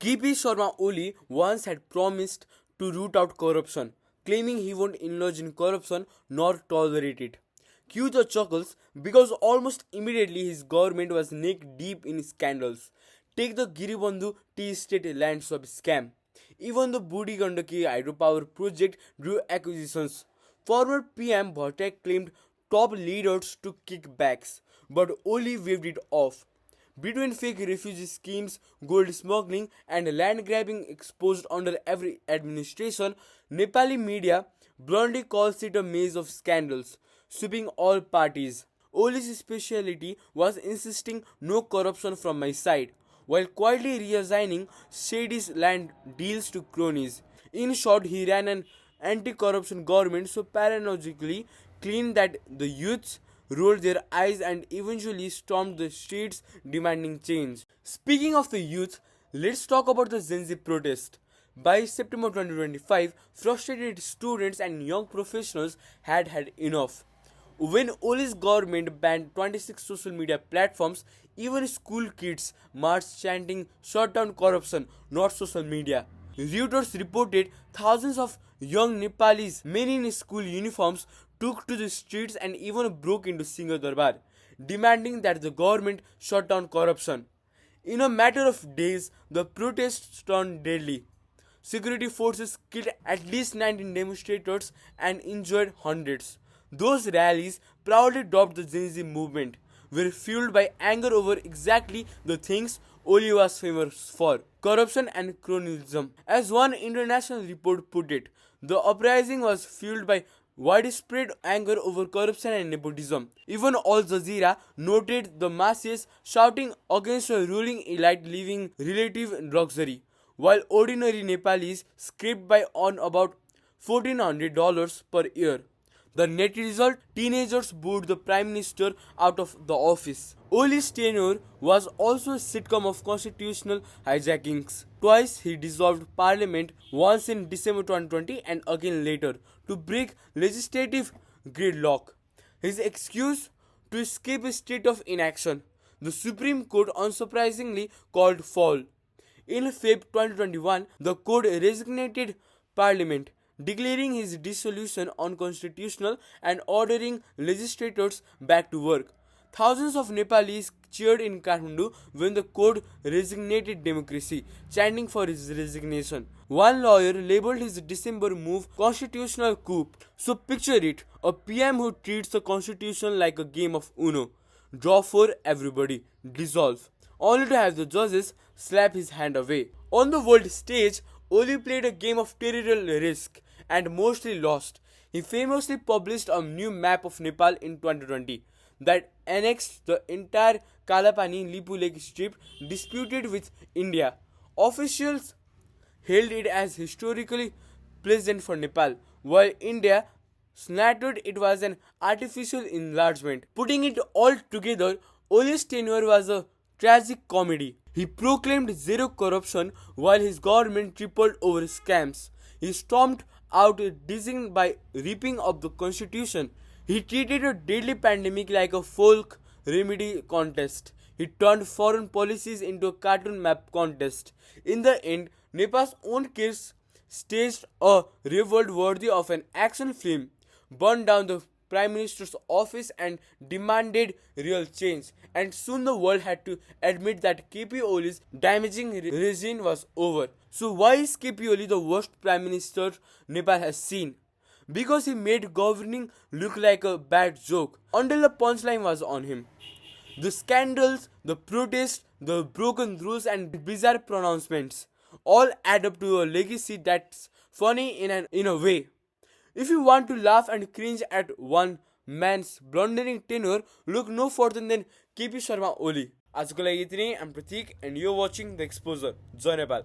KP Sharma Oli once had promised to root out corruption, claiming he won't indulge in corruption nor tolerate it. Cue the chuckles because almost immediately his government was neck deep in scandals. Take the Giribandhu tea estate land swap scam. Even the Budi Gandaki hydropower project drew accusations. Former PM Bhattack claimed top leaders to kickbacks, but Oli waved it off. Between fake refugee schemes, gold smuggling, and land grabbing exposed under every administration, Nepali media bluntly calls it a maze of scandals, sweeping all parties. Oli's speciality was insisting no corruption from my side, while quietly reassigning shady land deals to cronies. In short, he ran an anti-corruption government so paradoxically clean that the youths rolled their eyes and eventually stormed the streets demanding change. Speaking of the youth, let's talk about the Gen Z protest. By September 2025, frustrated students and young professionals had enough. When Oli's government banned 26 social media platforms, even school kids marched chanting shut down corruption, not social media. Reuters reported thousands of young Nepalis, many in school uniforms, took to the streets and even broke into Singha Darbar, demanding that the government shut down corruption. In a matter of days, the protests turned deadly. Security forces killed at least 19 demonstrators and injured hundreds. Those rallies, proudly dubbed the Gen Z movement, were fueled by anger over exactly the things Oli was famous for: corruption and cronyism. As one international report put it, the uprising was fueled by widespread anger over corruption and nepotism. Even Al Jazeera noted the masses shouting against a ruling elite living relative luxury, while ordinary Nepalis scraped by on about $1,400 per year. The net result: teenagers booed the Prime Minister out of the office. Oli's tenure was also a sitcom of constitutional hijackings. Twice he dissolved parliament, once in December 2020 and again later, to break legislative gridlock. His excuse: to escape a state of inaction. The Supreme Court unsurprisingly called foul. In Feb 2021, the court resignated parliament, declaring his dissolution unconstitutional and ordering legislators back to work. Thousands of Nepalis cheered in Kathmandu when the court resignated democracy, chanting for his resignation. One lawyer labeled his December move constitutional coup. So picture it: a PM who treats the constitution like a game of Uno. Draw for everybody, dissolve, only to have the judges slap his hand away. On the world stage, Oli played a game of territorial risk and mostly lost. He famously published a new map of Nepal in 2020 that annexed the entire Kalapani Lipu Lake strip disputed with India. Officials hailed it as historically pleasant for Nepal, while India snattered it was an artificial enlargement. Putting it all together, Oli's tenure was a tragic comedy. He proclaimed zero corruption while his government tripled over scams. He stormed out dizzying by ripping up the constitution. He treated a deadly pandemic like a folk remedy contest. He turned foreign policies into a cartoon map contest. In the end, Nepal's own kids staged a revolt worthy of an action film, burned down the Prime Minister's office and demanded real change. And soon the world had to admit that KP Oli's damaging regime was over. So why is KP Oli the worst Prime Minister Nepal has seen? Because he made governing look like a bad joke until the punchline was on him. The scandals, the protests, the broken rules and bizarre pronouncements all add up to a legacy that's funny in a way. If you want to laugh and cringe at one man's blundering tenure, look no further than KP Sharma Oli. आजको लागि यति नै. I'm Pratik and you're watching The Exposure. जय नेपाल.